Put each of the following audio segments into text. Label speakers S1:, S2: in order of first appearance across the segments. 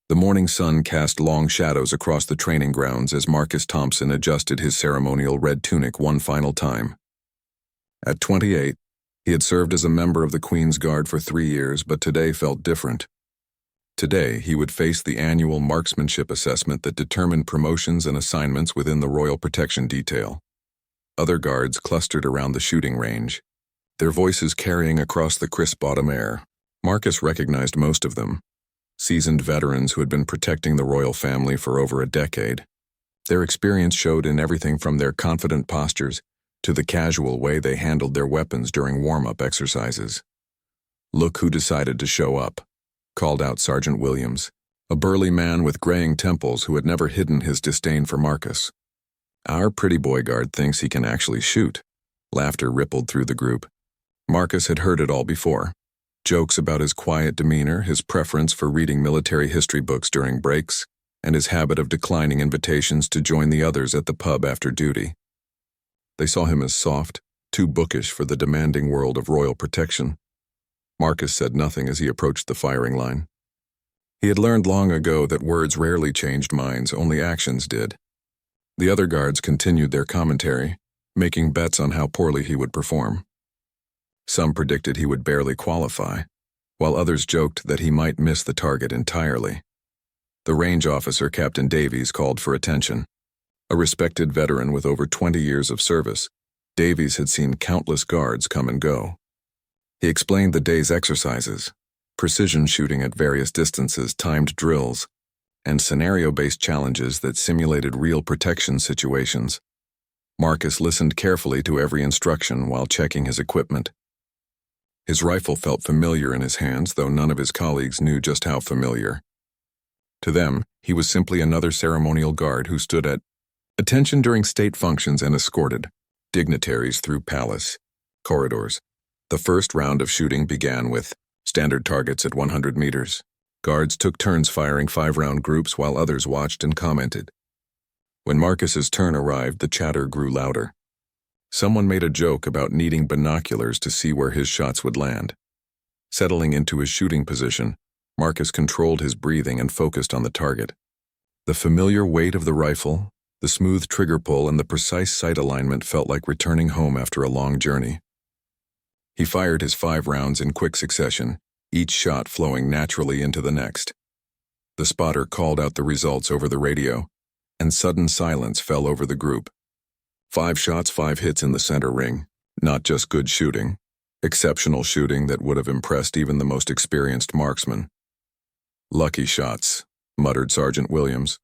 S1: The morning sun cast long shadows across the training grounds as Marcus Thompson adjusted his ceremonial red tunic one final time. At 28, he had served as a member of the Queen's Guard for 3 years, but today felt different. Today, he would face the annual marksmanship assessment that determined promotions and assignments within the Royal Protection Detail. Other guards clustered around the shooting range, their voices carrying across the crisp autumn air. Marcus recognized most of them, seasoned veterans who had been protecting the royal family for over a decade. Their experience showed in everything from their confident postures to the casual way they handled their weapons during warm-up exercises. "Look who decided to show up," called out Sergeant Williams, a burly man with graying temples who had never hidden his disdain for Marcus. "Our pretty boy guard thinks he can actually shoot." Laughter rippled through the group. Marcus had heard it all before. Jokes about his quiet demeanor, his preference for reading military history books during breaks, and his habit of declining invitations to join the others at the pub after duty. They saw him as soft, too bookish for the demanding world of royal protection. Marcus said nothing as he approached the firing line. He had learned long ago that words rarely changed minds, only actions did. The other guards continued their commentary, making bets on how poorly he would perform. Some predicted he would barely qualify, while others joked that he might miss the target entirely. The range officer, Captain Davies, called for attention. A respected veteran with over 20 years of service, Davies had seen countless guards come and go. He explained the day's exercises, precision shooting at various distances, timed drills, and scenario-based challenges that simulated real protection situations. Marcus listened carefully to every instruction while checking his equipment. His rifle felt familiar in his hands, though none of his colleagues knew just how familiar. To them, he was simply another ceremonial guard who stood at attention during state functions and escorted dignitaries through palace corridors. The first round of shooting began with standard targets at 100 meters. Guards took turns firing 5-round groups while others watched and commented. When Marcus's turn arrived, the chatter grew louder. Someone made a joke about needing binoculars to see where his shots would land. Settling into his shooting position, Marcus controlled his breathing and focused on the target. The familiar weight of the rifle, the smooth trigger pull, and the precise sight alignment felt like returning home after a long journey. He fired his 5 rounds in quick succession, each shot flowing naturally into the next. The spotter called out the results over the radio, and sudden silence fell over the group. 5 shots, 5 hits in the center ring. Not just good shooting, exceptional shooting that would have impressed even the most experienced marksman. "Lucky shots," muttered Sergeant Williams,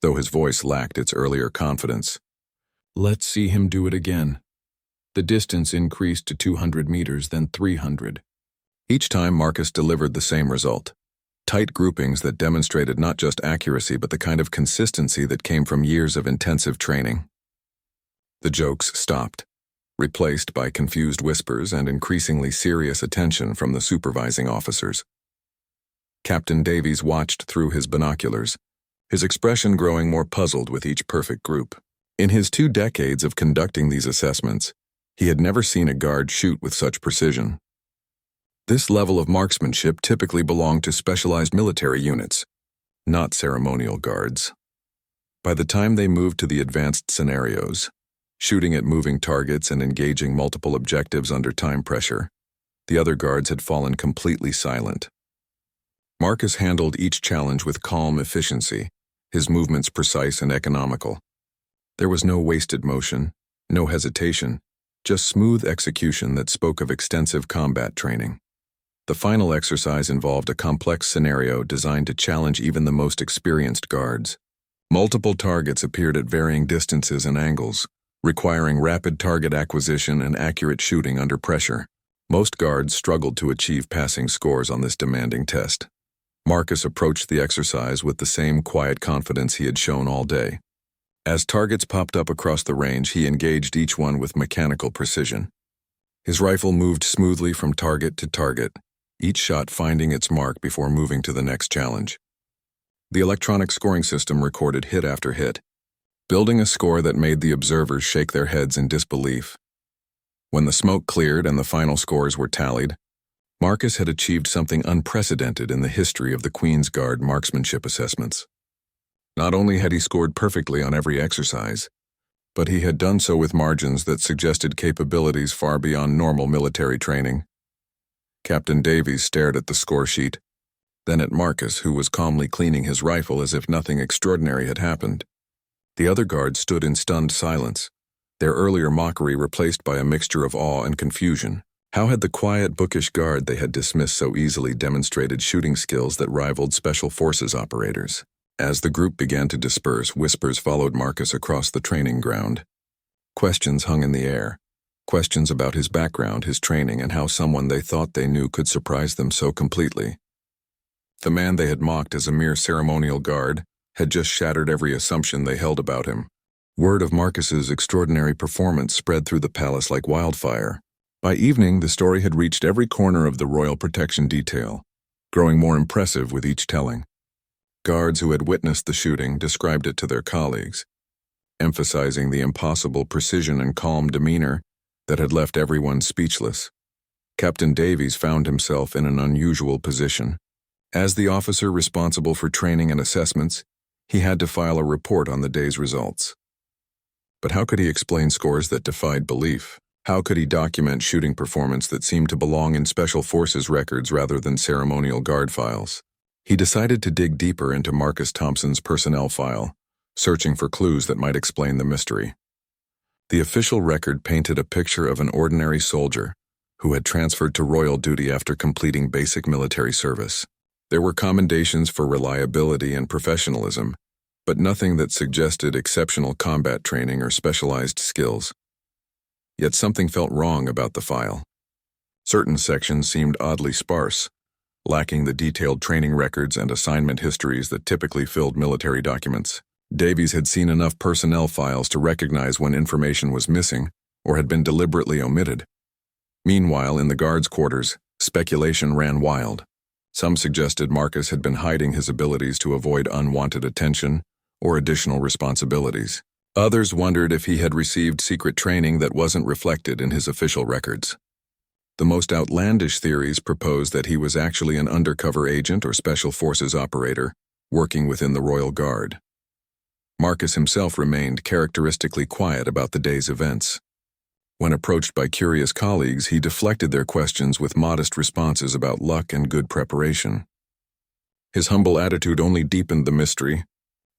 S1: though his voice lacked its earlier confidence. "Let's see him do it again." The distance increased to 200 meters, then 300. Each time Marcus delivered the same result. Tight groupings that demonstrated not just accuracy but the kind of consistency that came from years of intensive training. The jokes stopped, replaced by confused whispers and increasingly serious attention from the supervising officers. Captain Davies watched through his binoculars, his expression growing more puzzled with each perfect group. In his 2 decades of conducting these assessments, he had never seen a guard shoot with such precision. This level of marksmanship typically belonged to specialized military units, not ceremonial guards. By the time they moved to the advanced scenarios, shooting at moving targets and engaging multiple objectives under time pressure, the other guards had fallen completely silent. Marcus handled each challenge with calm efficiency, his movements precise and economical. There was no wasted motion, no hesitation, just smooth execution that spoke of extensive combat training. The final exercise involved a complex scenario designed to challenge even the most experienced guards. Multiple targets appeared at varying distances and angles, requiring rapid target acquisition and accurate shooting under pressure. Most guards struggled to achieve passing scores on this demanding test. Marcus approached the exercise with the same quiet confidence he had shown all day. As targets popped up across the range, he engaged each one with mechanical precision. His rifle moved smoothly from target to target, each shot finding its mark before moving to the next challenge. The electronic scoring system recorded hit after hit, building a score that made the observers shake their heads in disbelief. When the smoke cleared and the final scores were tallied, Marcus had achieved something unprecedented in the history of the Queen's Guard marksmanship assessments. Not only had he scored perfectly on every exercise, but he had done so with margins that suggested capabilities far beyond normal military training. Captain Davies stared at the score sheet, then at Marcus, who was calmly cleaning his rifle as if nothing extraordinary had happened. The other guards stood in stunned silence, their earlier mockery replaced by a mixture of awe and confusion. How had the quiet, bookish guard they had dismissed so easily demonstrated shooting skills that rivaled Special Forces operators? As the group began to disperse, whispers followed Marcus across the training ground. Questions hung in the air. Questions about his background, his training, and how someone they thought they knew could surprise them so completely. The man they had mocked as a mere ceremonial guard had just shattered every assumption they held about him. Word of Marcus's extraordinary performance spread through the palace like wildfire. By evening, the story had reached every corner of the royal protection detail, growing more impressive with each telling. Guards who had witnessed the shooting described it to their colleagues, emphasizing the impossible precision and calm demeanor that had left everyone speechless. Captain Davies found himself in an unusual position. As the officer responsible for training and assessments, he had to file a report on the day's results. But how could he explain scores that defied belief? How could he document shooting performance that seemed to belong in Special Forces records rather than ceremonial guard files? He decided to dig deeper into Marcus Thompson's personnel file, searching for clues that might explain the mystery. The official record painted a picture of an ordinary soldier who had transferred to royal duty after completing basic military service. There were commendations for reliability and professionalism, but nothing that suggested exceptional combat training or specialized skills. Yet something felt wrong about the file. Certain sections seemed oddly sparse, lacking the detailed training records and assignment histories that typically filled military documents. Davies had seen enough personnel files to recognize when information was missing or had been deliberately omitted. Meanwhile, in the guards' quarters, speculation ran wild. Some suggested Marcus had been hiding his abilities to avoid unwanted attention or additional responsibilities. Others wondered if he had received secret training that wasn't reflected in his official records. The most outlandish theories proposed that he was actually an undercover agent or Special Forces operator working within the Royal Guard. Marcus himself remained characteristically quiet about the day's events. When approached by curious colleagues, he deflected their questions with modest responses about luck and good preparation. His humble attitude only deepened the mystery,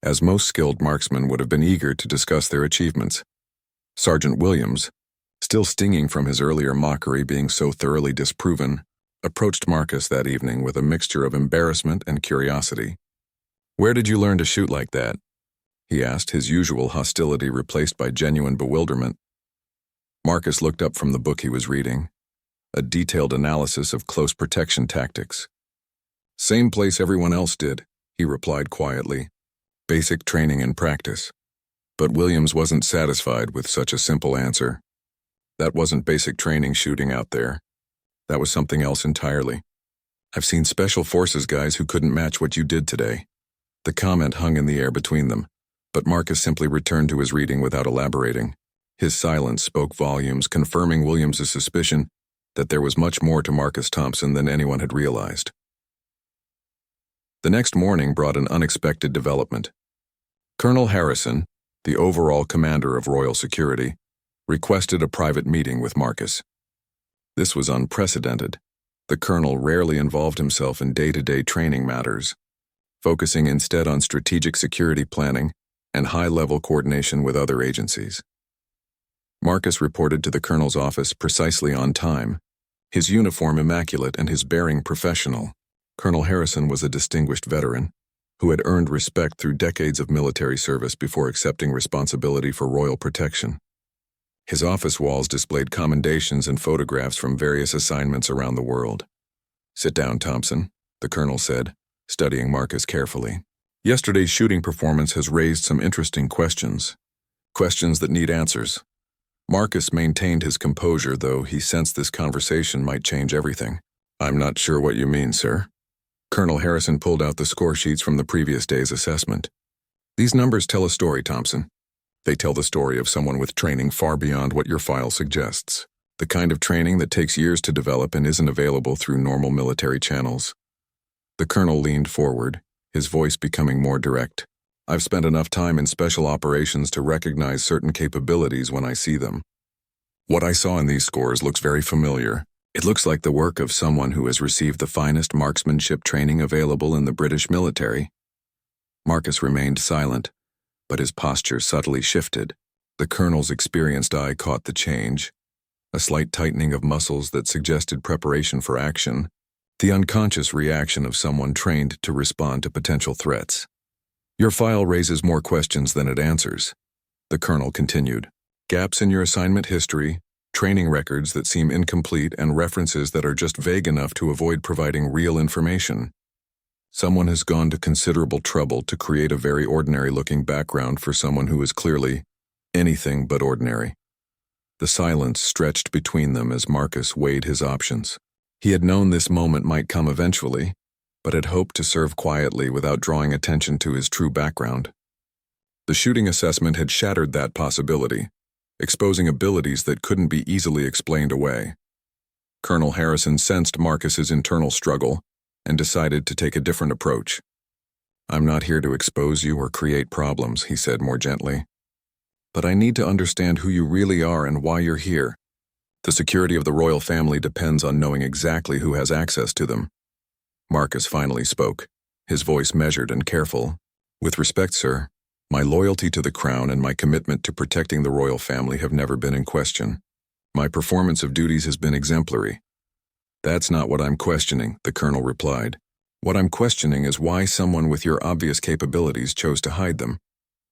S1: as most skilled marksmen would have been eager to discuss their achievements. Sergeant Williams, still stinging from his earlier mockery being so thoroughly disproven, approached Marcus that evening with a mixture of embarrassment and curiosity. "Where did you learn to shoot like that?" he asked, his usual hostility replaced by genuine bewilderment. Marcus looked up from the book he was reading, a detailed analysis of close protection tactics. "Same place everyone else did," he replied quietly. "Basic training and practice." But Williams wasn't satisfied with such a simple answer. That wasn't basic training shooting out there. That was something else entirely. "I've seen Special Forces guys who couldn't match what you did today." The comment hung in the air between them, but Marcus simply returned to his reading without elaborating. His silence spoke volumes, confirming Williams's suspicion that there was much more to Marcus Thompson than anyone had realized. The next morning brought an unexpected development. Colonel Harrison, the overall commander of Royal Security, requested a private meeting with Marcus. This was unprecedented. The colonel rarely involved himself in day-to-day training matters, focusing instead on strategic security planning and high-level coordination with other agencies. Marcus reported to the colonel's office precisely on time, his uniform immaculate and his bearing professional. Colonel Harrison was a distinguished veteran who had earned respect through decades of military service before accepting responsibility for royal protection. His office walls displayed commendations and photographs from various assignments around the world. "Sit down, Thompson," the colonel said, studying Marcus carefully. "Yesterday's shooting performance has raised some interesting questions. Questions that need answers." Marcus maintained his composure, though he sensed this conversation might change everything. "I'm not sure what you mean, sir." Colonel Harrison pulled out the score sheets from the previous day's assessment. "These numbers tell a story, Thompson. They tell the story of someone with training far beyond what your file suggests. The kind of training that takes years to develop and isn't available through normal military channels. The colonel leaned forward, his voice becoming more direct. I've spent enough time in special operations to recognize certain capabilities when I see them. What I saw in these scores looks very familiar. It looks like the work of someone who has received the finest marksmanship training available in the British military. Marcus remained silent, but his posture subtly shifted. The colonel's experienced eye caught the change, a slight tightening of muscles that suggested preparation for action, the unconscious reaction of someone trained to respond to potential threats. Your file raises more questions than it answers, the colonel continued. Gaps in your assignment history, training records that seem incomplete, and references that are just vague enough to avoid providing real information. Someone has gone to considerable trouble to create a very ordinary-looking background for someone who is clearly anything but ordinary. The silence stretched between them as Marcus weighed his options. He had known this moment might come eventually, but had hoped to serve quietly without drawing attention to his true background. The shooting assessment had shattered that possibility, exposing abilities that couldn't be easily explained away. Colonel Harrison sensed Marcus's internal struggle and decided to take a different approach. I'm not here to expose you or create problems, he said more gently. But I need to understand who you really are and why you're here. The security of the royal family depends on knowing exactly who has access to them. Marcus finally spoke, his voice measured and careful. With respect, sir, my loyalty to the crown and my commitment to protecting the royal family have never been in question. My performance of duties has been exemplary. That's not what I'm questioning, the colonel replied. What I'm questioning is why someone with your obvious capabilities chose to hide them.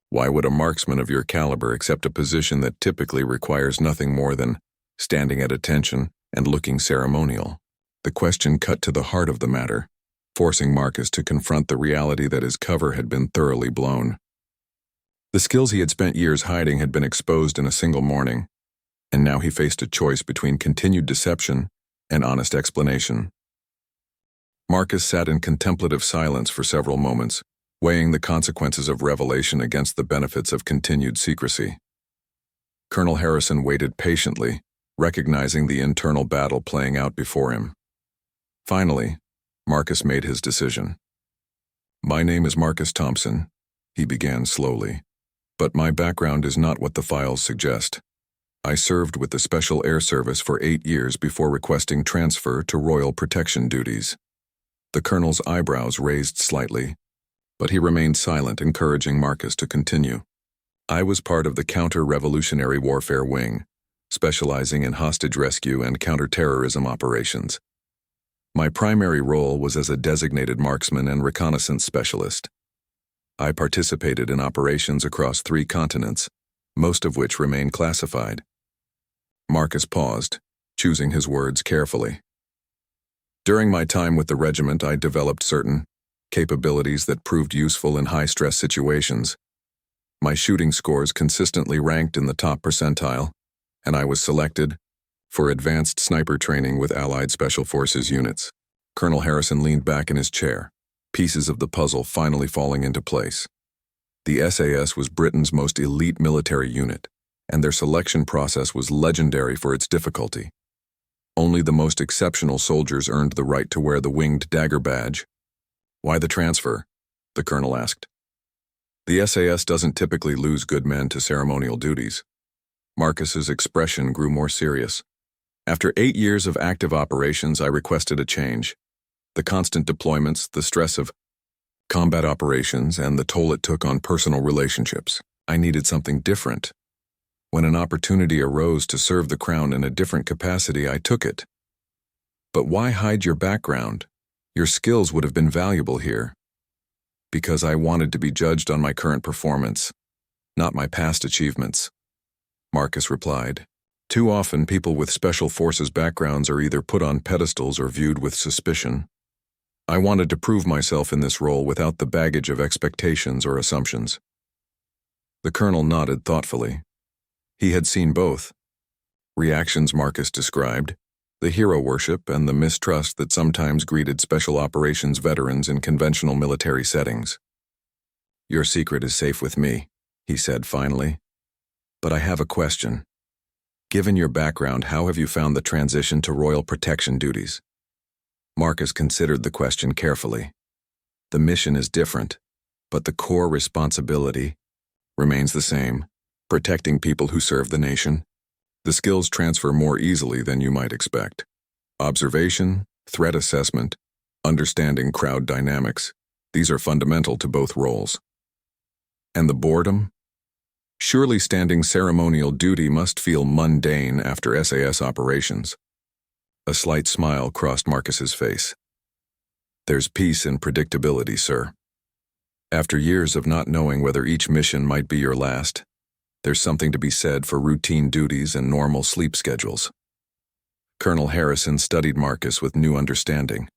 S1: Why would a marksman of your caliber accept a position that typically requires nothing more than standing at attention and looking ceremonial? The question cut to the heart of the matter, forcing Marcus to confront the reality that his cover had been thoroughly blown. The skills he had spent years hiding had been exposed in a single morning, and now he faced a choice between continued deception and honest explanation. Marcus sat in contemplative silence for several moments, weighing the consequences of revelation against the benefits of continued secrecy. Colonel Harrison waited patiently, recognizing the internal battle playing out before him. Finally, Marcus made his decision. My name is Marcus Thompson, he began slowly, but my background is not what the files suggest. I served with the Special Air Service for 8 years before requesting transfer to Royal Protection duties. The colonel's eyebrows raised slightly, but he remained silent, encouraging Marcus to continue. I was part of the Counter-Revolutionary Warfare Wing, specializing in hostage rescue and counter-terrorism operations. My primary role was as a designated marksman and reconnaissance specialist. I participated in operations across 3 continents, most of which remain classified. Marcus paused, choosing his words carefully. During my time with the regiment, I developed certain capabilities that proved useful in high-stress situations. My shooting scores consistently ranked in the top percentile, and I was selected for advanced sniper training with Allied Special Forces units. Colonel Harrison leaned back in his chair, pieces of the puzzle finally falling into place. The SAS was Britain's most elite military unit, and their selection process was legendary for its difficulty. Only the most exceptional soldiers earned the right to wear the winged dagger badge. Why the transfer? The colonel asked. The SAS doesn't typically lose good men to ceremonial duties. Marcus's expression grew more serious. After 8 years of active operations, I requested a change. The constant deployments, the stress of combat operations, and the toll it took on personal relationships. I needed something different. When an opportunity arose to serve the crown in a different capacity, I took it. But why hide your background? Your skills would have been valuable here. Because I wanted to be judged on my current performance, not my past achievements, Marcus replied. Too often, people with special forces backgrounds are either put on pedestals or viewed with suspicion. I wanted to prove myself in this role without the baggage of expectations or assumptions. The colonel nodded thoughtfully. He had seen both. Reactions Marcus described, the hero worship and the mistrust that sometimes greeted special operations veterans in conventional military settings. Your secret is safe with me, he said finally. But I have a question. Given your background, how have you found the transition to royal protection duties? Marcus considered the question carefully. The mission is different, but the core responsibility remains the same: protecting people who serve the nation. The skills transfer more easily than you might expect. Observation, threat assessment, understanding crowd dynamics, these are fundamental to both roles. And the boredom? Surely standing ceremonial duty must feel mundane after SAS operations. A slight smile crossed Marcus's face. There's peace in predictability, sir. After years of not knowing whether each mission might be your last, there's something to be said for routine duties and normal sleep schedules. Colonel Harrison studied Marcus with new understanding.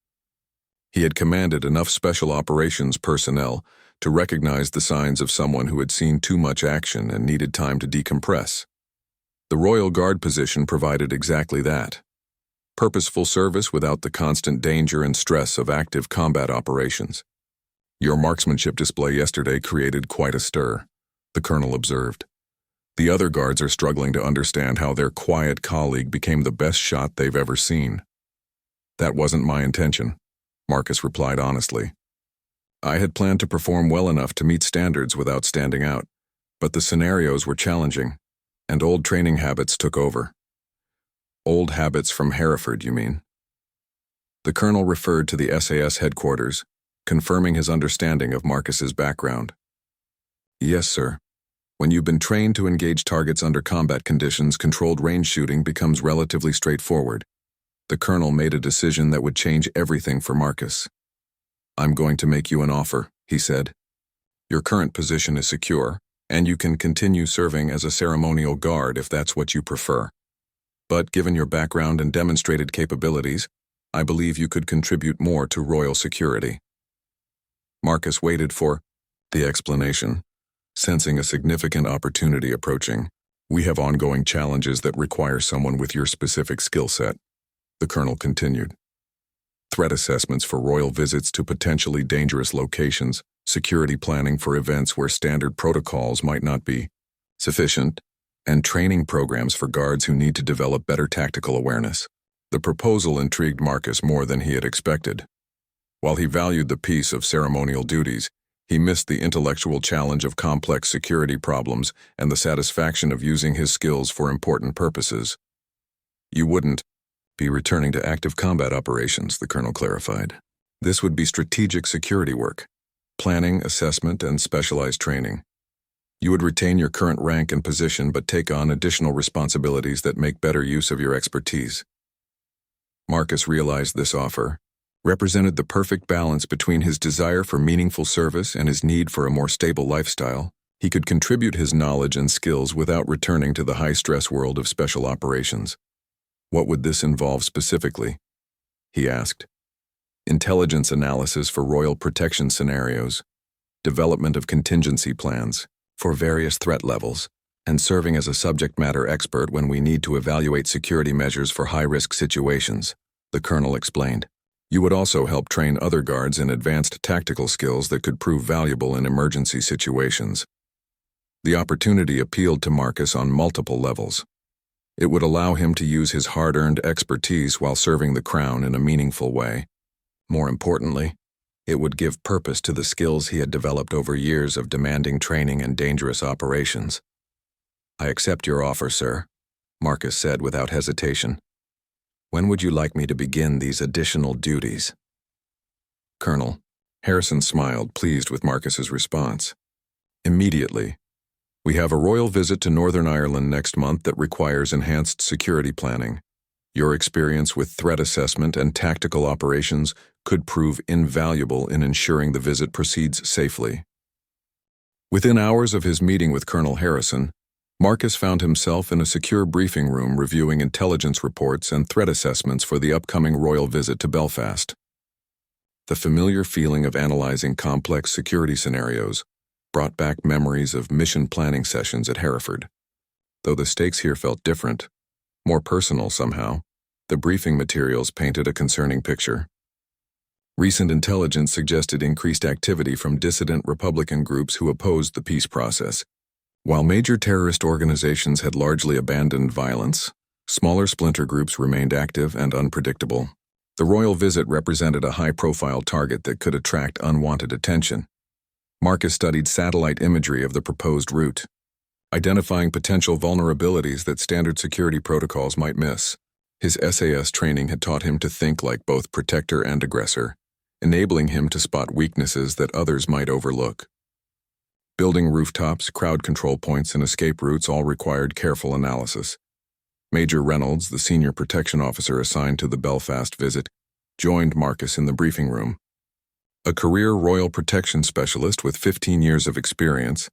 S1: He had commanded enough special operations personnel to recognize the signs of someone who had seen too much action and needed time to decompress. The Royal Guard position provided exactly that: purposeful service without the constant danger and stress of active combat operations. Your marksmanship display yesterday created quite a stir, the colonel observed. The other guards are struggling to understand how their quiet colleague became the best shot they've ever seen. That wasn't my intention, Marcus replied honestly. I had planned to perform well enough to meet standards without standing out, but the scenarios were challenging, and old training habits took over. Old habits from Hereford, you mean? The colonel referred to the SAS headquarters, confirming his understanding of Marcus's background. Yes, sir. When you've been trained to engage targets under combat conditions, controlled range shooting becomes relatively straightforward. The colonel made a decision that would change everything for Marcus. I'm going to make you an offer, he said. Your current position is secure, and you can continue serving as a ceremonial guard if that's what you prefer. But given your background and demonstrated capabilities, I believe you could contribute more to royal security. Marcus waited for the explanation, sensing a significant opportunity approaching. We have ongoing challenges that require someone with your specific skill set, the colonel continued. Threat assessments for royal visits to potentially dangerous locations, security planning for events where standard protocols might not be sufficient, and training programs for guards who need to develop better tactical awareness. The proposal intrigued Marcus more than he had expected. While he valued the peace of ceremonial duties, he missed the intellectual challenge of complex security problems and the satisfaction of using his skills for important purposes. You wouldn't be returning to active combat operations, the colonel clarified. This would be strategic security work, planning, assessment, and specialized training. You would retain your current rank and position but take on additional responsibilities that make better use of your expertise. Marcus realized this offer represented the perfect balance between his desire for meaningful service and his need for a more stable lifestyle. He could contribute his knowledge and skills without returning to the high-stress world of special operations. What would this involve specifically? He asked. Intelligence analysis for royal protection scenarios, development of contingency plans for various threat levels, and serving as a subject matter expert when we need to evaluate security measures for high-risk situations, the colonel explained. You would also help train other guards in advanced tactical skills that could prove valuable in emergency situations. The opportunity appealed to Marcus on multiple levels. It would allow him to use his hard-earned expertise while serving the crown in a meaningful way. More importantly, it would give purpose to the skills he had developed over years of demanding training and dangerous operations. I accept your offer, sir, Marcus said without hesitation. When would you like me to begin these additional duties? Colonel, Harrison smiled, pleased with Marcus's response. Immediately. We have a royal visit to Northern Ireland next month that requires enhanced security planning. Your experience with threat assessment and tactical operations could prove invaluable in ensuring the visit proceeds safely. Within hours of his meeting with Colonel Harrison, Marcus found himself in a secure briefing room reviewing intelligence reports and threat assessments for the upcoming royal visit to Belfast. The familiar feeling of analyzing complex security scenarios brought back memories of mission planning sessions at Hereford. Though the stakes here felt different, more personal somehow, the briefing materials painted a concerning picture. Recent intelligence suggested increased activity from dissident Republican groups who opposed the peace process, While major terrorist organizations had largely abandoned violence, smaller splinter groups remained active and unpredictable. The royal visit represented a high-profile target that could attract unwanted attention. Marcus studied satellite imagery of the proposed route, identifying potential vulnerabilities that standard security protocols might miss. His SAS training had taught him to think like both protector and aggressor, enabling him to spot weaknesses that others might overlook. Building rooftops, crowd control points, and escape routes all required careful analysis. Major Reynolds, the senior protection officer assigned to the Belfast visit, joined Marcus in the briefing room. A career royal protection specialist with 15 years of experience,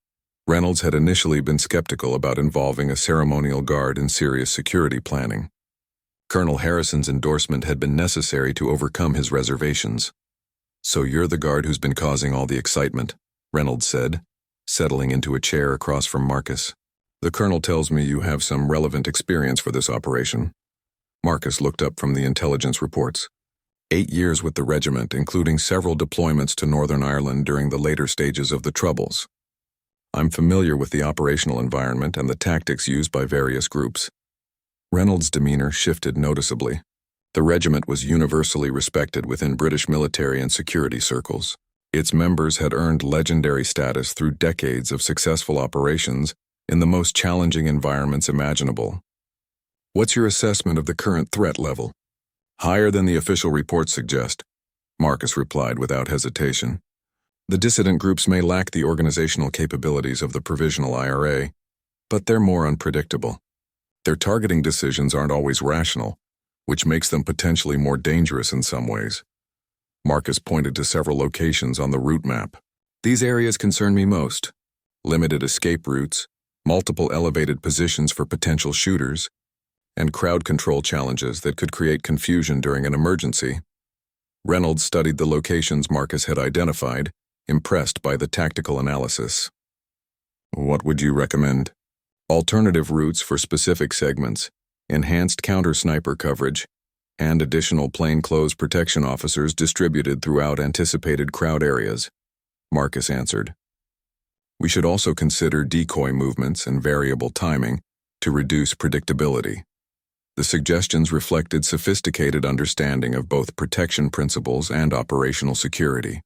S1: Reynolds had initially been skeptical about involving a ceremonial guard in serious security planning. Colonel Harrison's endorsement had been necessary to overcome his reservations. "So you're the guard who's been causing all the excitement," Reynolds said, settling into a chair across from Marcus. "The colonel tells me you have some relevant experience for this operation." Marcus looked up from the intelligence reports. 8 years with the regiment, including several deployments to Northern Ireland during the later stages of the Troubles. "I'm familiar with the operational environment and the tactics used by various groups." Reynolds' demeanor shifted noticeably. The regiment was universally respected within British military and security circles. Its members had earned legendary status through decades of successful operations in the most challenging environments imaginable. "What's your assessment of the current threat level?" "Higher than the official reports suggest," Marcus replied without hesitation. "The dissident groups may lack the organizational capabilities of the provisional IRA, but they're more unpredictable. Their targeting decisions aren't always rational, which makes them potentially more dangerous in some ways." Marcus pointed to several locations on the route map. "These areas concern me most. Limited escape routes, multiple elevated positions for potential shooters, and crowd control challenges that could create confusion during an emergency." Reynolds studied the locations Marcus had identified, impressed by the tactical analysis. "What would you recommend?" "Alternative routes for specific segments, enhanced counter-sniper coverage, and additional plainclothes protection officers distributed throughout anticipated crowd areas," Marcus answered. "We should also consider decoy movements and variable timing to reduce predictability." The suggestions reflected sophisticated understanding of both protection principles and operational security.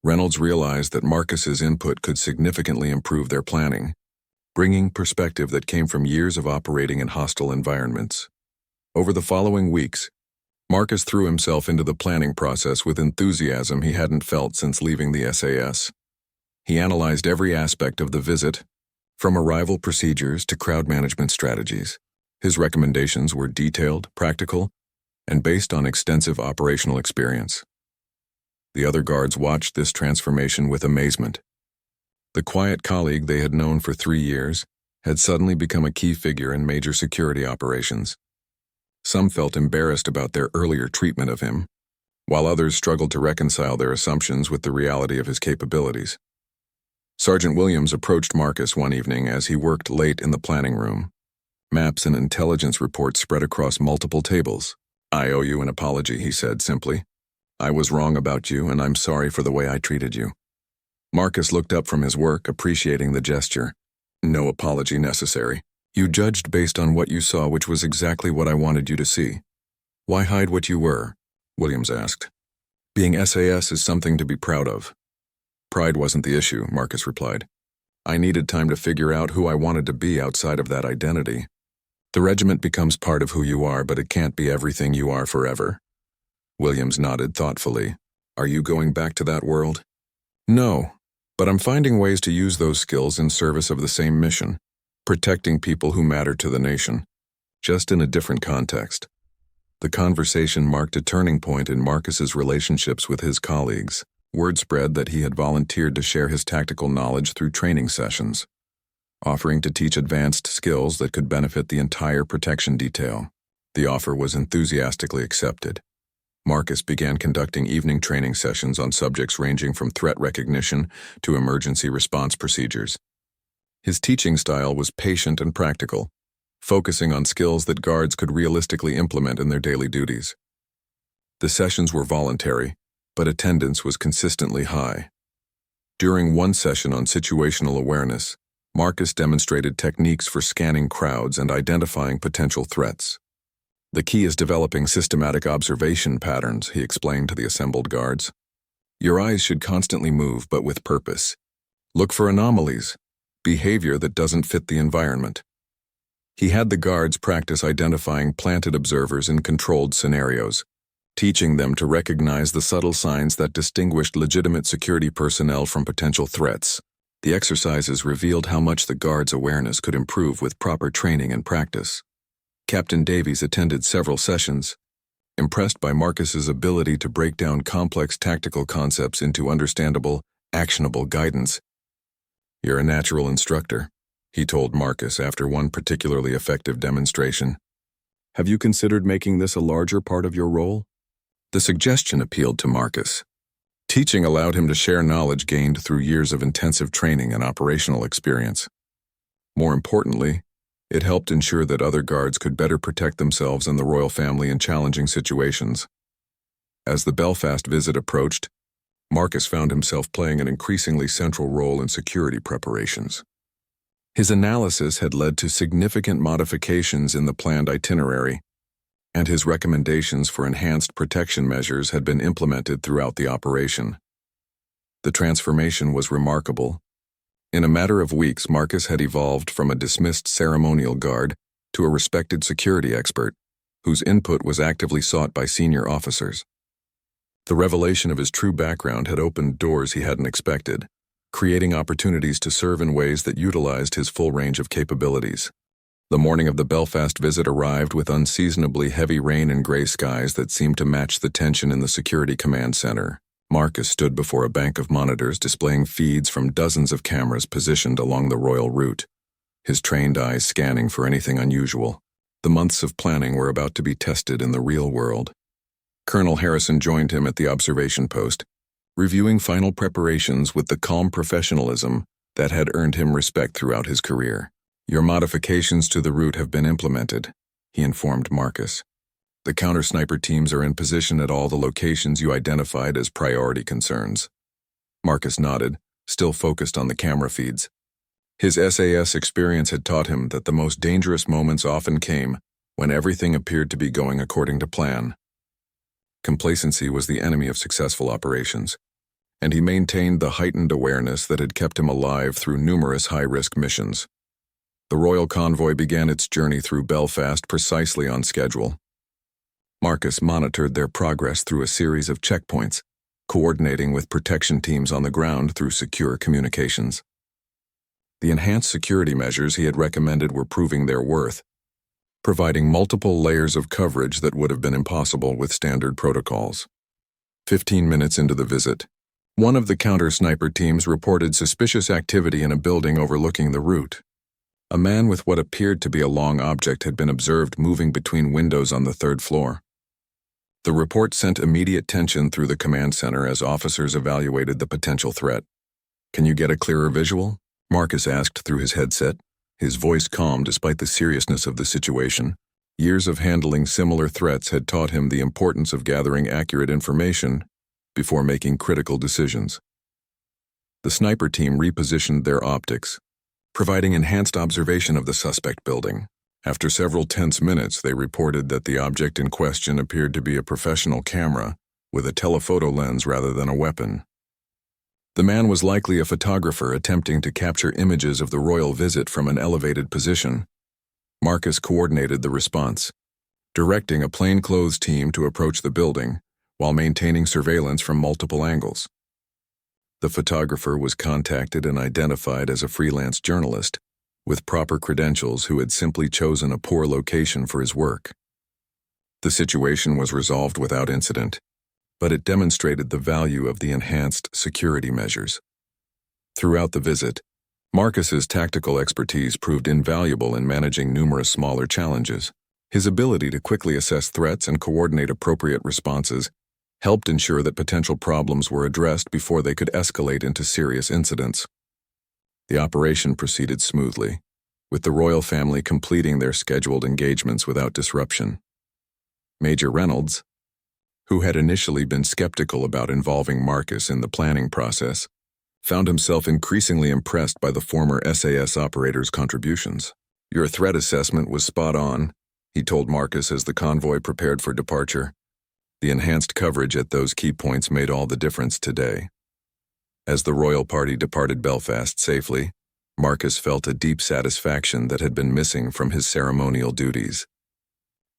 S1: Reynolds realized that Marcus's input could significantly improve their planning, bringing perspective that came from years of operating in hostile environments. Over the following weeks, Marcus threw himself into the planning process with enthusiasm he hadn't felt since leaving the SAS. He analyzed every aspect of the visit, from arrival procedures to crowd management strategies. His recommendations were detailed, practical, and based on extensive operational experience. The other guards watched this transformation with amazement. The quiet colleague they had known for 3 years had suddenly become a key figure in major security operations. Some felt embarrassed about their earlier treatment of him, while others struggled to reconcile their assumptions with the reality of his capabilities. Sergeant Williams approached Marcus one evening as he worked late in the planning room. Maps and intelligence reports spread across multiple tables. "I owe you an apology," he said simply. "I was wrong about you, and I'm sorry for the way I treated you." Marcus looked up from his work, appreciating the gesture. "No apology necessary. You judged based on what you saw, which was exactly what I wanted you to see." "Why hide what you were?" Williams asked. "Being SAS is something to be proud of." "Pride wasn't the issue," Marcus replied. "I needed time to figure out who I wanted to be outside of that identity. The regiment becomes part of who you are, but it can't be everything you are forever." Williams nodded thoughtfully. "Are you going back to that world?" "No, but I'm finding ways to use those skills in service of the same mission, protecting people who matter to the nation, just in a different context." The conversation marked a turning point in Marcus's relationships with his colleagues. Word spread that he had volunteered to share his tactical knowledge through training sessions, offering to teach advanced skills that could benefit the entire protection detail. The offer was enthusiastically accepted. Marcus began conducting evening training sessions on subjects ranging from threat recognition to emergency response procedures. His teaching style was patient and practical, focusing on skills that guards could realistically implement in their daily duties. The sessions were voluntary, but attendance was consistently high. During one session on situational awareness, Marcus demonstrated techniques for scanning crowds and identifying potential threats. The key is developing systematic observation patterns, he explained to the assembled guards. Your eyes should constantly move, but with purpose. Look for anomalies, behavior that doesn't fit the environment. He had the guards practice identifying planted observers in controlled scenarios, teaching them to recognize the subtle signs that distinguished legitimate security personnel from potential threats. The exercises revealed how much the guards' awareness could improve with proper training and practice. Captain Davies attended several sessions, impressed by Marcus's ability to break down complex tactical concepts into understandable, actionable guidance. You're a natural instructor, he told Marcus after one particularly effective demonstration. Have you considered making this a larger part of your role? The suggestion appealed to Marcus. Teaching allowed him to share knowledge gained through years of intensive training and operational experience. More importantly, it helped ensure that other guards could better protect themselves and the royal family in challenging situations. As the Belfast visit approached, Marcus found himself playing an increasingly central role in security preparations. His analysis had led to significant modifications in the planned itinerary, and his recommendations for enhanced protection measures had been implemented throughout the operation. The transformation was remarkable. In a matter of weeks, Marcus had evolved from a dismissed ceremonial guard to a respected security expert, whose input was actively sought by senior officers. The revelation of his true background had opened doors he hadn't expected, creating opportunities to serve in ways that utilized his full range of capabilities. The morning of the Belfast visit arrived with unseasonably heavy rain and gray skies that seemed to match the tension in the security command center. Marcus stood before a bank of monitors displaying feeds from dozens of cameras positioned along the royal route, his trained eyes scanning for anything unusual. The months of planning were about to be tested in the real world. Colonel Harrison joined him at the observation post, reviewing final preparations with the calm professionalism that had earned him respect throughout his career. Your modifications to the route have been implemented, he informed Marcus. The counter-sniper teams are in position at all the locations you identified as priority concerns. Marcus nodded, still focused on the camera feeds. His SAS experience had taught him that the most dangerous moments often came when everything appeared to be going according to plan. Complacency was the enemy of successful operations, and he maintained the heightened awareness that had kept him alive through numerous high-risk missions. The royal convoy began its journey through Belfast precisely on schedule. Marcus monitored their progress through a series of checkpoints, coordinating with protection teams on the ground through secure communications. The enhanced security measures he had recommended were proving their worth, providing multiple layers of coverage that would have been impossible with standard protocols. 15 minutes into the visit, one of the counter-sniper teams reported suspicious activity in a building overlooking the route. A man with what appeared to be a long object had been observed moving between windows on the third floor. The report sent immediate tension through the command center as officers evaluated the potential threat. "Can you get a clearer visual?" Marcus asked through his headset, his voice calm despite the seriousness of the situation. Years of handling similar threats had taught him the importance of gathering accurate information before making critical decisions. The sniper team repositioned their optics, providing enhanced observation of the suspect building. After several tense minutes, they reported that the object in question appeared to be a professional camera with a telephoto lens rather than a weapon. The man was likely a photographer attempting to capture images of the royal visit from an elevated position. Marcus coordinated the response, directing a plainclothes team to approach the building while maintaining surveillance from multiple angles. The photographer was contacted and identified as a freelance journalist with proper credentials who had simply chosen a poor location for his work. The situation was resolved without incident, but it demonstrated the value of the enhanced security measures. Throughout the visit, Marcus's tactical expertise proved invaluable in managing numerous smaller challenges. His ability to quickly assess threats and coordinate appropriate responses helped ensure that potential problems were addressed before they could escalate into serious incidents. The operation proceeded smoothly, with the royal family completing their scheduled engagements without disruption. Major Reynolds, who had initially been skeptical about involving Marcus in the planning process, found himself increasingly impressed by the former SAS operator's contributions. "Your threat assessment was spot on," he told Marcus as the convoy prepared for departure. The enhanced coverage at those key points made all the difference today. As the royal party departed Belfast safely, Marcus felt a deep satisfaction that had been missing from his ceremonial duties.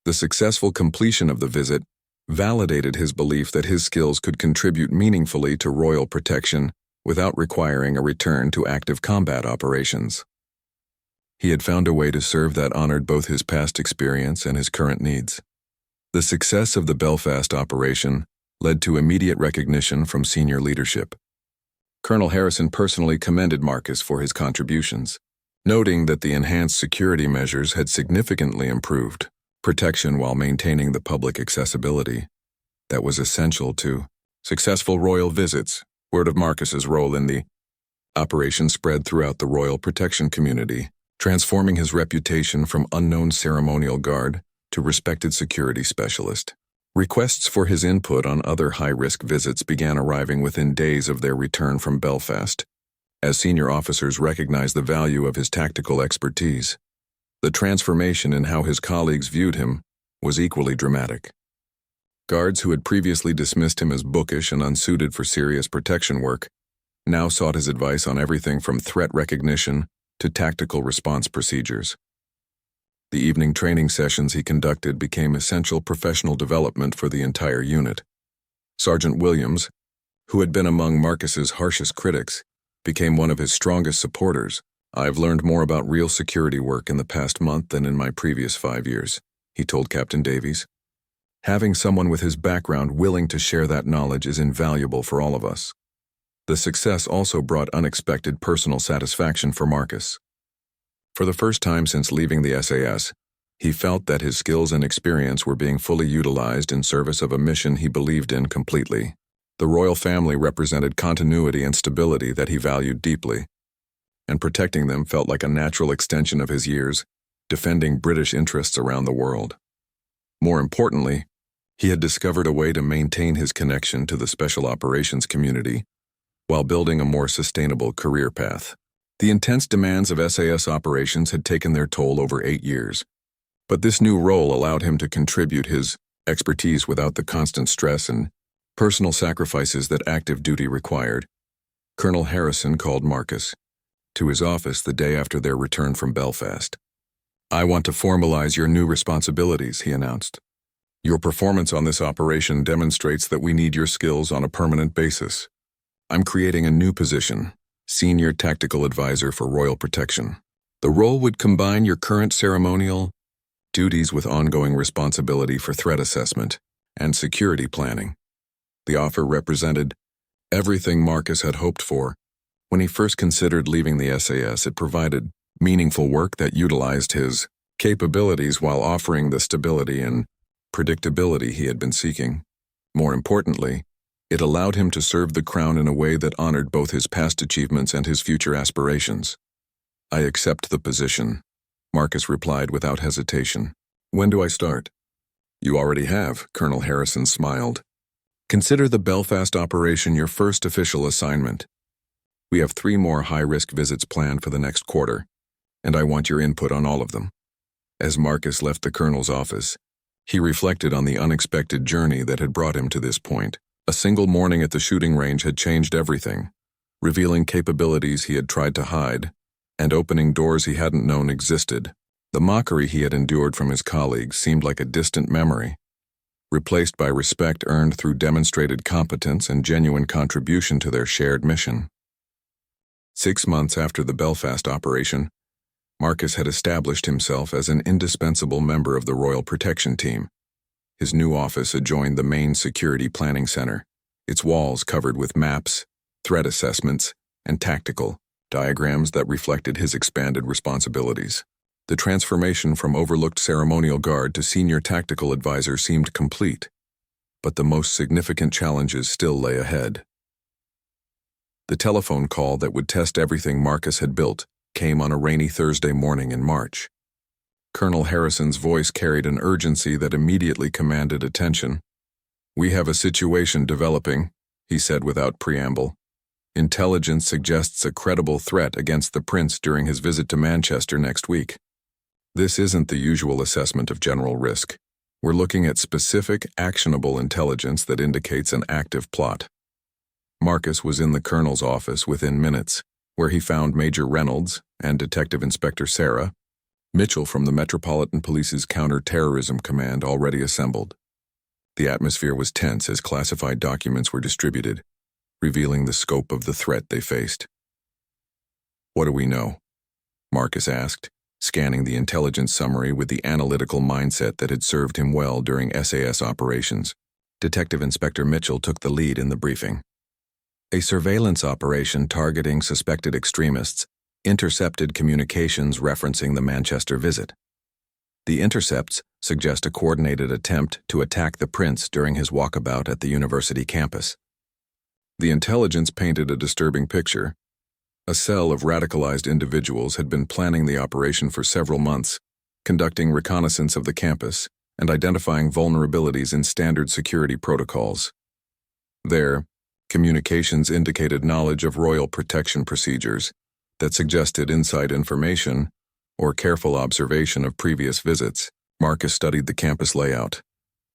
S1: The successful completion of the visit validated his belief that his skills could contribute meaningfully to royal protection without requiring a return to active combat operations. He had found a way to serve that honored both his past experience and his current needs. The success of the Belfast operation led to immediate recognition from senior leadership. Colonel Harrison personally commended Marcus for his contributions, noting that the enhanced security measures had significantly improved protection while maintaining the public accessibility that was essential to successful royal visits. Word of Marcus's role in the operation spread throughout the royal protection community, transforming his reputation from unknown ceremonial guard to respected security specialist. Requests for his input on other high-risk visits began arriving within days of their return from Belfast, as senior officers recognized the value of his tactical expertise. The transformation in how his colleagues viewed him was equally dramatic. Guards who had previously dismissed him as bookish and unsuited for serious protection work now sought his advice on everything from threat recognition to tactical response procedures. The evening training sessions he conducted became essential professional development for the entire unit. Sergeant Williams, who had been among Marcus's harshest critics, became one of his strongest supporters. "I've learned more about real security work in the past month than in my previous 5 years," he told Captain Davies. "Having someone with his background willing to share that knowledge is invaluable for all of us." The success also brought unexpected personal satisfaction for Marcus. For the first time since leaving the SAS, he felt that his skills and experience were being fully utilized in service of a mission he believed in completely. The royal family represented continuity and stability that he valued deeply, and protecting them felt like a natural extension of his years, defending British interests around the world. More importantly, he had discovered a way to maintain his connection to the special operations community while building a more sustainable career path. The intense demands of SAS operations had taken their toll over 8 years, but this new role allowed him to contribute his expertise without the constant stress and personal sacrifices that active duty required. Colonel Harrison called Marcus to his office the day after their return from Belfast. "I want to formalize your new responsibilities," he announced. "Your performance on this operation demonstrates that we need your skills on a permanent basis. I'm creating a new position, Senior Tactical Advisor for Royal Protection. The role would combine your current ceremonial duties with ongoing responsibility for threat assessment and security planning." The offer represented everything Marcus had hoped for. When he first considered leaving the SAS, it provided meaningful work that utilized his capabilities while offering the stability and predictability he had been seeking. More importantly, it allowed him to serve the crown in a way that honored both his past achievements and his future aspirations. "I accept the position," Marcus replied without hesitation. "When do I start?" "You already have," Colonel Harrison smiled. "Consider the Belfast operation your first official assignment. We have 3 more high-risk visits planned for the next quarter, and I want your input on all of them." As Marcus left the colonel's office, he reflected on the unexpected journey that had brought him to this point. A single morning at the shooting range had changed everything, revealing capabilities he had tried to hide and opening doors he hadn't known existed. The mockery he had endured from his colleagues seemed like a distant memory, replaced by respect earned through demonstrated competence and genuine contribution to their shared mission. 6 months after the Belfast operation, Marcus had established himself as an indispensable member of the Royal Protection Team. His new office adjoined the main security planning center, its walls covered with maps, threat assessments, and tactical diagrams that reflected his expanded responsibilities. The transformation from overlooked ceremonial guard to senior tactical advisor seemed complete, but the most significant challenges still lay ahead. The telephone call that would test everything Marcus had built came on a rainy Thursday morning in March. Colonel Harrison's voice carried an urgency that immediately commanded attention. "We have a situation developing," he said without preamble. Intelligence suggests a credible threat against the prince during his visit to Manchester next week. This isn't the usual assessment of general risk. We're looking at specific, actionable intelligence that indicates an active plot. Marcus was in the colonel's office within minutes, where he found Major Reynolds and Detective Inspector Sarah Mitchell from the Metropolitan Police's Counter-Terrorism Command already assembled. The atmosphere was tense as classified documents were distributed, revealing the scope of the threat they faced. "What do we know?" Marcus asked, scanning the intelligence summary with the analytical mindset that had served him well during SAS operations. Detective Inspector Mitchell took the lead in the briefing. A surveillance operation targeting suspected extremists intercepted communications referencing the Manchester visit. The intercepts suggest a coordinated attempt to attack the prince during his walkabout at the university campus. The intelligence painted a disturbing picture. A cell of radicalized individuals had been planning the operation for several months, conducting reconnaissance of the campus and identifying vulnerabilities in standard security protocols. Their communications indicated knowledge of royal protection procedures that suggested inside information or careful observation of previous visits. Marcus studied the campus layout,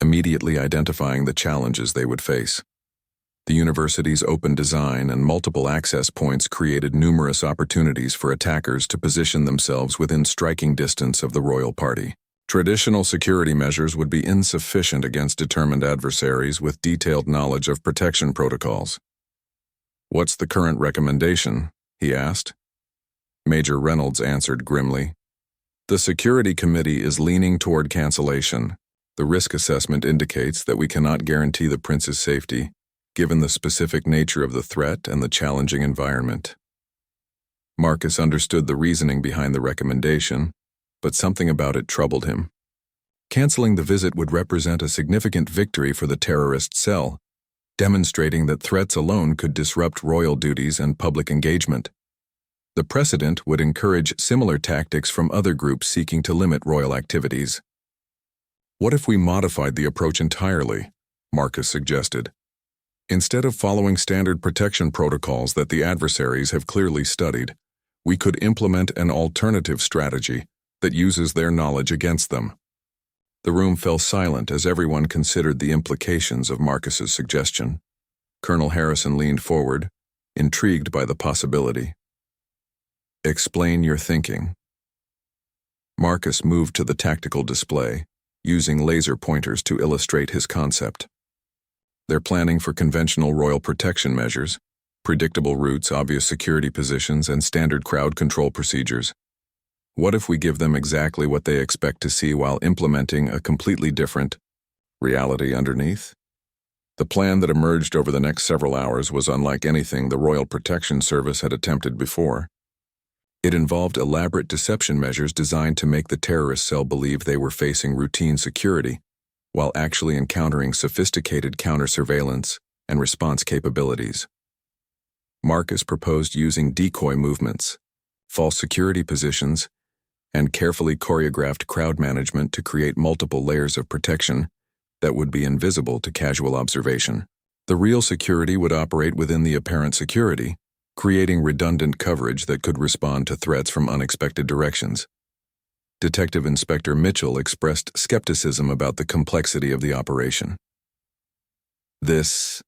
S1: immediately identifying the challenges they would face. The university's open design and multiple access points created numerous opportunities for attackers to position themselves within striking distance of the royal party. Traditional security measures would be insufficient against determined adversaries with detailed knowledge of protection protocols. "What's the current recommendation?" he asked. Major Reynolds answered grimly. "The security committee is leaning toward cancellation. The risk assessment indicates that we cannot guarantee the prince's safety, given the specific nature of the threat and the challenging environment." Marcus understood the reasoning behind the recommendation, but something about it troubled him. Canceling the visit would represent a significant victory for the terrorist cell, demonstrating that threats alone could disrupt royal duties and public engagement. The precedent would encourage similar tactics from other groups seeking to limit royal activities. "What if we modified the approach entirely?" Marcus suggested. "Instead of following standard protection protocols that the adversaries have clearly studied, we could implement an alternative strategy that uses their knowledge against them." The room fell silent as everyone considered the implications of Marcus's suggestion. Colonel Harrison leaned forward, intrigued by the possibility. "Explain your thinking." Marcus moved to the tactical display, using laser pointers to illustrate his concept. "They're planning for conventional royal protection measures, predictable routes, obvious security positions, and standard crowd control procedures. What if we give them exactly what they expect to see while implementing a completely different reality underneath?" The plan that emerged over the next several hours was unlike anything the Royal Protection Service had attempted before. It involved elaborate deception measures designed to make the terrorist cell believe they were facing routine security, while actually encountering sophisticated counter-surveillance and response capabilities. Marcus proposed using decoy movements, false security positions, and carefully choreographed crowd management to create multiple layers of protection that would be invisible to casual observation. The real security would operate within the apparent security, creating redundant coverage that could respond to threats from unexpected directions. Detective Inspector Mitchell expressed skepticism about the complexity of the operation. "This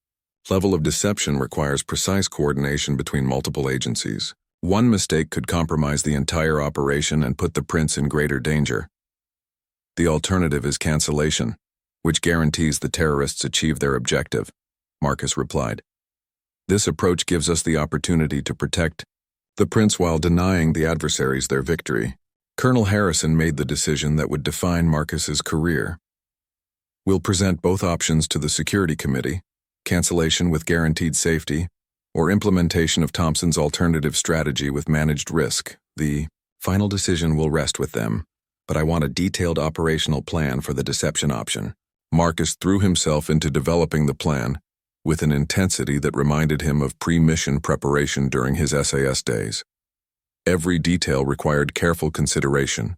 S1: level of deception requires precise coordination between multiple agencies. One mistake could compromise the entire operation and put the prince in greater danger. The alternative is cancellation, which guarantees the terrorists achieve their objective," Marcus replied. "This approach gives us the opportunity to protect the prince while denying the adversaries their victory." Colonel Harrison made the decision that would define Marcus's career. "We'll present both options to the security committee, cancellation with guaranteed safety, or implementation of Thompson's alternative strategy with managed risk. The final decision will rest with them, but I want a detailed operational plan for the deception option." Marcus threw himself into developing the plan with an intensity that reminded him of pre-mission preparation during his SAS days. Every detail required careful consideration,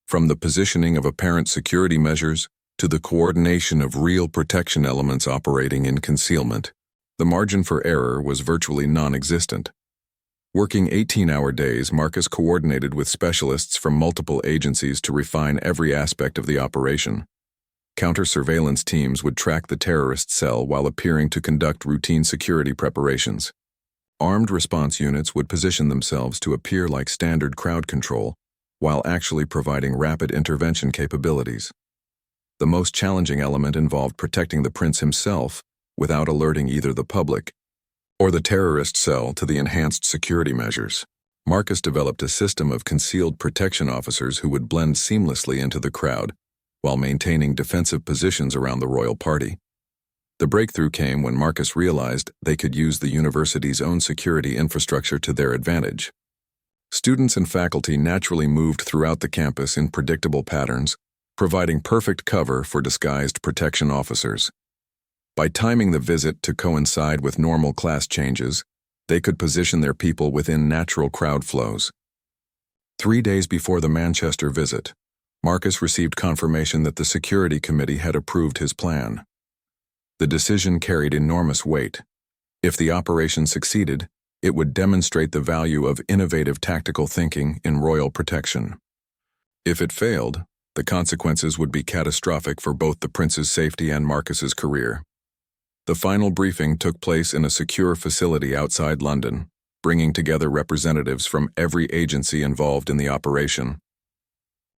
S1: from the positioning of apparent security measures to the coordination of real protection elements operating in concealment. The margin for error was virtually non-existent. Working 18-hour days, Marcus coordinated with specialists from multiple agencies to refine every aspect of the operation. Counter-surveillance teams would track the terrorist cell while appearing to conduct routine security preparations. Armed response units would position themselves to appear like standard crowd control, while actually providing rapid intervention capabilities. The most challenging element involved protecting the prince himself without alerting either the public or the terrorist cell to the enhanced security measures. Marcus developed a system of concealed protection officers who would blend seamlessly into the crowd while maintaining defensive positions around the royal party. The breakthrough came when Marcus realized they could use the university's own security infrastructure to their advantage. Students and faculty naturally moved throughout the campus in predictable patterns, providing perfect cover for disguised protection officers. By timing the visit to coincide with normal class changes, they could position their people within natural crowd flows. 3 days before the Manchester visit, Marcus received confirmation that the security committee had approved his plan. The decision carried enormous weight. If the operation succeeded, it would demonstrate the value of innovative tactical thinking in royal protection. If it failed, the consequences would be catastrophic for both the prince's safety and Marcus's career. The final briefing took place in a secure facility outside London, bringing together representatives from every agency involved in the operation.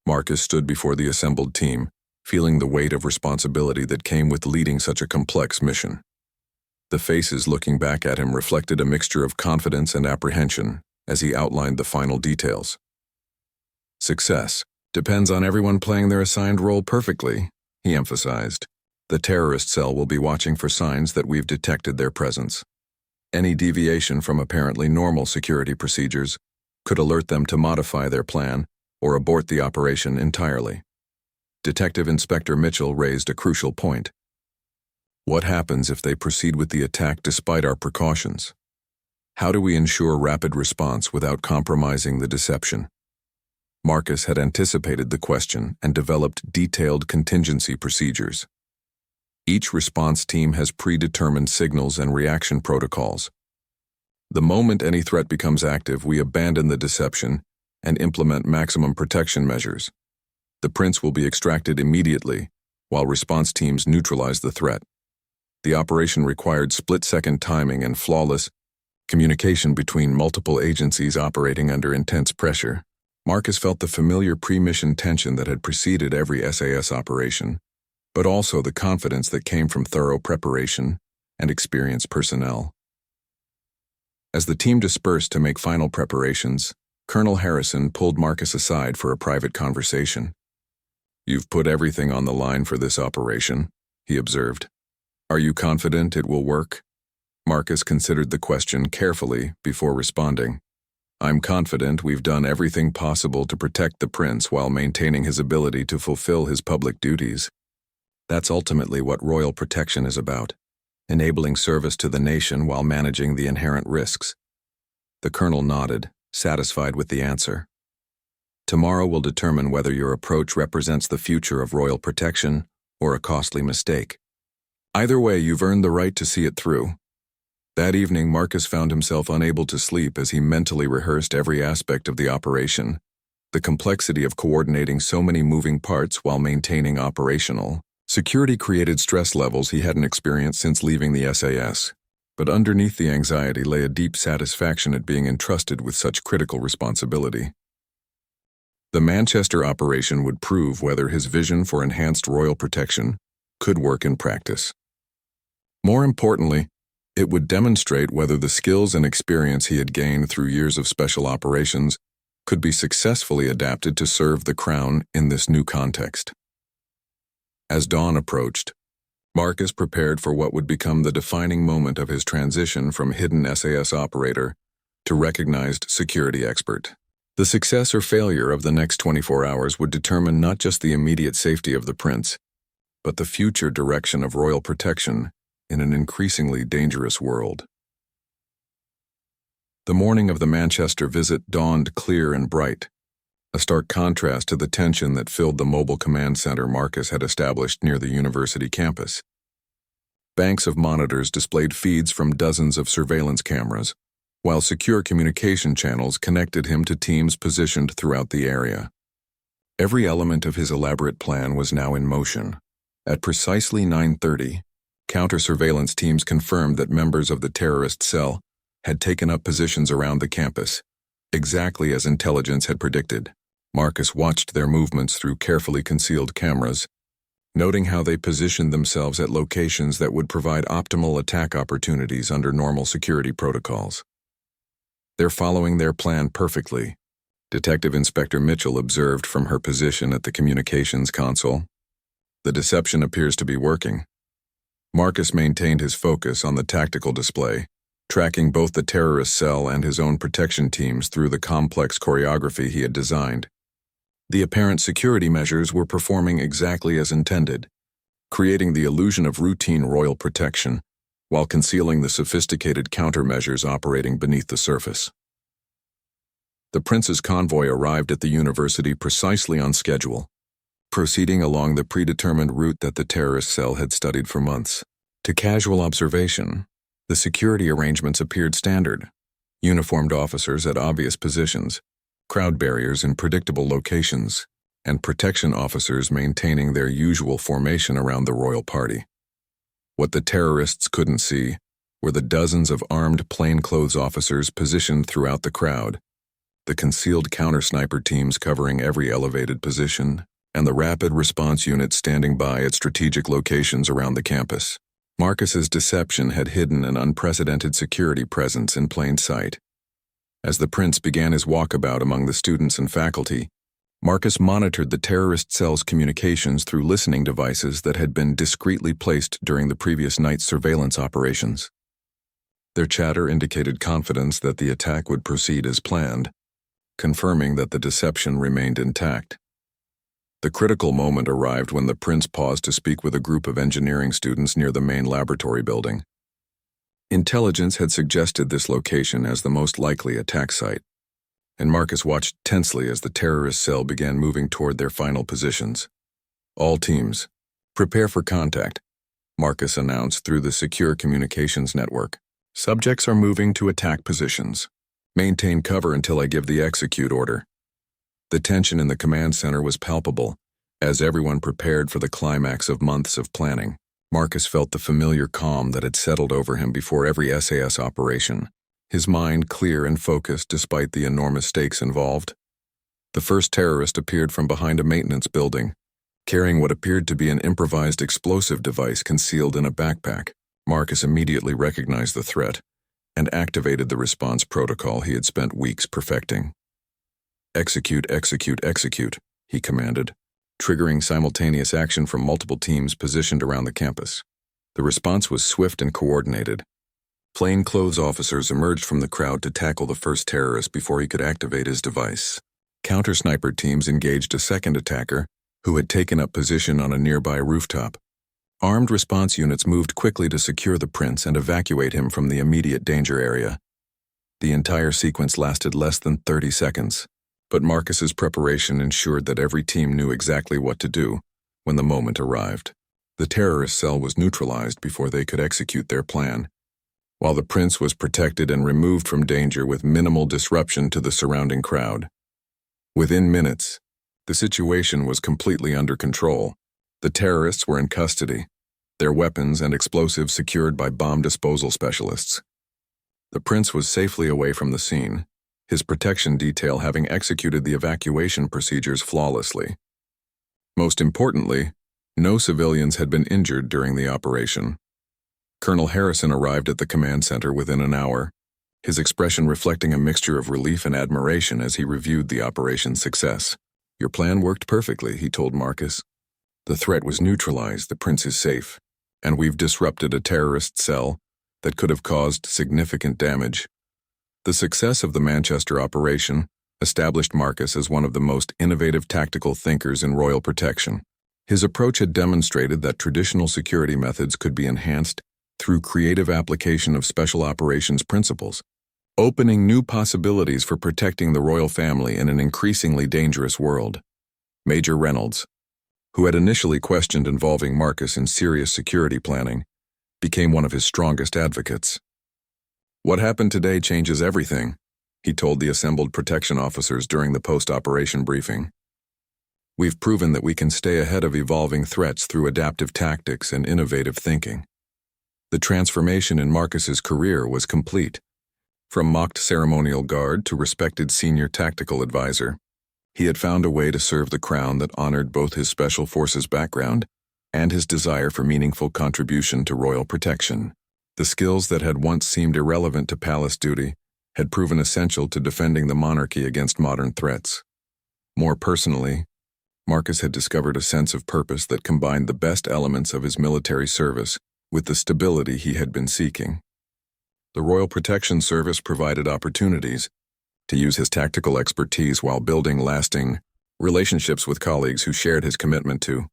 S1: Marcus stood before the assembled team, feeling the weight of responsibility that came with leading such a complex mission. The faces looking back at him reflected a mixture of confidence and apprehension as he outlined the final details. Success depends on everyone playing their assigned role perfectly, he emphasized. The terrorist cell will be watching for signs that we've detected their presence. Any deviation from apparently normal security procedures could alert them to modify their plan or abort the operation entirely. Detective Inspector Mitchell raised a crucial point. What happens if they proceed with the attack despite our precautions? How do we ensure rapid response without compromising the deception? Marcus had anticipated the question and developed detailed contingency procedures. Each response team has predetermined signals and reaction protocols. The moment any threat becomes active, we abandon the deception and implement maximum protection measures. The prince will be extracted immediately, while response teams neutralize the threat. The operation required split-second timing and flawless communication between multiple agencies operating under intense pressure. Marcus felt the familiar pre-mission tension that had preceded every SAS operation, but also the confidence that came from thorough preparation and experienced personnel. As the team dispersed to make final preparations, Colonel Harrison pulled Marcus aside for a private conversation. "You've put everything on the line for this operation," he observed. "Are you confident it will work?" Marcus considered the question carefully before responding. "I'm confident we've done everything possible to protect the prince while maintaining his ability to fulfill his public duties. That's ultimately what royal protection is about, enabling service to the nation while managing the inherent risks." The colonel nodded, satisfied with the answer. "Tomorrow will determine whether your approach represents the future of royal protection or a costly mistake. Either way, you've earned the right to see it through." That evening, Marcus found himself unable to sleep as he mentally rehearsed every aspect of the operation. The complexity of coordinating so many moving parts while maintaining operational security created stress levels he hadn't experienced since leaving the SAS. But underneath the anxiety lay a deep satisfaction at being entrusted with such critical responsibility. The Manchester operation would prove whether his vision for enhanced royal protection could work in practice. More importantly, it would demonstrate whether the skills and experience he had gained through years of special operations could be successfully adapted to serve the crown in this new context. As dawn approached, Marcus prepared for what would become the defining moment of his transition from hidden SAS operator to recognized security expert. The success or failure of the next 24 hours would determine not just the immediate safety of the prince, but the future direction of royal protection in an increasingly dangerous world. The morning of the Manchester visit dawned clear and bright, a stark contrast to the tension that filled the mobile command center Marcus had established near the university campus. Banks of monitors displayed feeds from dozens of surveillance cameras, while secure communication channels connected him to teams positioned throughout the area. Every element of his elaborate plan was now in motion. At precisely 9:30, counter-surveillance teams confirmed that members of the terrorist cell had taken up positions around the campus, exactly as intelligence had predicted. Marcus watched their movements through carefully concealed cameras, noting how they positioned themselves at locations that would provide optimal attack opportunities under normal security protocols. "They're following their plan perfectly," Detective Inspector Mitchell observed from her position at the communications console. "The deception appears to be working." Marcus maintained his focus on the tactical display, tracking both the terrorist cell and his own protection teams through the complex choreography he had designed. The apparent security measures were performing exactly as intended, creating the illusion of routine royal protection, while concealing the sophisticated countermeasures operating beneath the surface. The prince's convoy arrived at the university precisely on schedule, proceeding along the predetermined route that the terrorist cell had studied for months. To casual observation, the security arrangements appeared standard: uniformed officers at obvious positions, crowd barriers in predictable locations, and protection officers maintaining their usual formation around the royal party. What the terrorists couldn't see were the dozens of armed plainclothes officers positioned throughout the crowd, the concealed counter-sniper teams covering every elevated position, and the rapid response units standing by at strategic locations around the campus. Marcus's deception had hidden an unprecedented security presence in plain sight. As the prince began his walkabout among the students and faculty, Marcus monitored the terrorist cell's communications through listening devices that had been discreetly placed during the previous night's surveillance operations. Their chatter indicated confidence that the attack would proceed as planned, confirming that the deception remained intact. The critical moment arrived when the prince paused to speak with a group of engineering students near the main laboratory building. Intelligence had suggested this location as the most likely attack site, and Marcus watched tensely as the terrorist cell began moving toward their final positions. "All teams, prepare for contact," Marcus announced through the secure communications network. "Subjects are moving to attack positions. Maintain cover until I give the execute order." The tension in the command center was palpable, as everyone prepared for the climax of months of planning. Marcus felt the familiar calm that had settled over him before every SAS operation, his mind clear and focused despite the enormous stakes involved. The first terrorist appeared from behind a maintenance building, carrying what appeared to be an improvised explosive device concealed in a backpack. Marcus immediately recognized the threat and activated the response protocol he had spent weeks perfecting. "Execute, execute, execute," he commanded, triggering simultaneous action from multiple teams positioned around the campus. The response was swift and coordinated. Plainclothes officers emerged from the crowd to tackle the first terrorist before he could activate his device. Counter-sniper teams engaged a second attacker, who had taken up position on a nearby rooftop. Armed response units moved quickly to secure the prince and evacuate him from the immediate danger area. The entire sequence lasted less than 30 seconds. But Marcus's preparation ensured that every team knew exactly what to do when the moment arrived. The terrorist cell was neutralized before they could execute their plan, while the prince was protected and removed from danger with minimal disruption to the surrounding crowd. Within minutes, the situation was completely under control. The terrorists were in custody, their weapons and explosives secured by bomb disposal specialists. The prince was safely away from the scene, his protection detail having executed the evacuation procedures flawlessly. Most importantly, no civilians had been injured during the operation. Colonel Harrison arrived at the command center within an hour, his expression reflecting a mixture of relief and admiration as he reviewed the operation's success. "Your plan worked perfectly," he told Marcus. "The threat was neutralized, the prince is safe, and we've disrupted a terrorist cell that could have caused significant damage." The success of the Manchester operation established Marcus as one of the most innovative tactical thinkers in royal protection. His approach had demonstrated that traditional security methods could be enhanced through creative application of special operations principles, opening new possibilities for protecting the royal family in an increasingly dangerous world. Major Reynolds, who had initially questioned involving Marcus in serious security planning, became one of his strongest advocates. "What happened today changes everything," he told the assembled protection officers during the post-operation briefing. "We've proven that we can stay ahead of evolving threats through adaptive tactics and innovative thinking." The transformation in Marcus's career was complete. From mocked ceremonial guard to respected senior tactical advisor, he had found a way to serve the crown that honored both his special forces background and his desire for meaningful contribution to royal protection. The skills that had once seemed irrelevant to palace duty had proven essential to defending the monarchy against modern threats. More personally, Marcus had discovered a sense of purpose that combined the best elements of his military service with the stability he had been seeking. The Royal Protection Service provided opportunities to use his tactical expertise while building lasting relationships with colleagues who shared his commitment to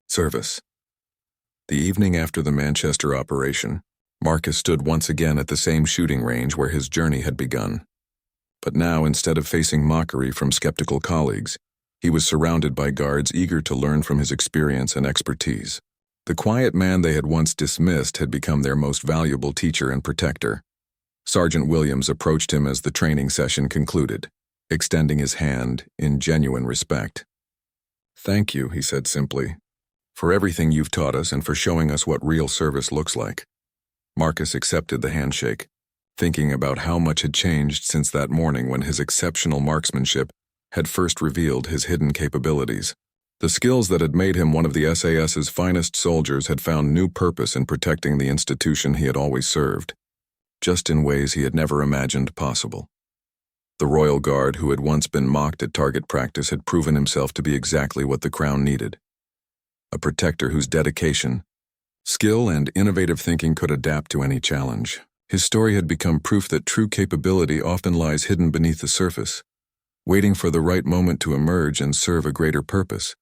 S1: service. The evening after the Manchester operation, Marcus stood once again at the same shooting range where his journey had begun. But now, instead of facing mockery from skeptical colleagues, he was surrounded by guards eager to learn from his experience and expertise. The quiet man they had once dismissed had become their most valuable teacher and protector. Sergeant Williams approached him as the training session concluded, extending his hand in genuine respect. "Thank you," he said simply, "for everything you've taught us and for showing us what real service looks like." Marcus accepted the handshake, thinking about how much had changed since that morning when his exceptional marksmanship had first revealed his hidden capabilities. The skills that had made him one of the SAS's finest soldiers had found new purpose in protecting the institution he had always served, just in ways he had never imagined possible. The Royal Guard, who had once been mocked at target practice, had proven himself to be exactly what the Crown needed: a protector whose dedication, skill, and innovative thinking could adapt to any challenge. His story had become proof that true capability often lies hidden beneath the surface, waiting for the right moment to emerge and serve a greater purpose.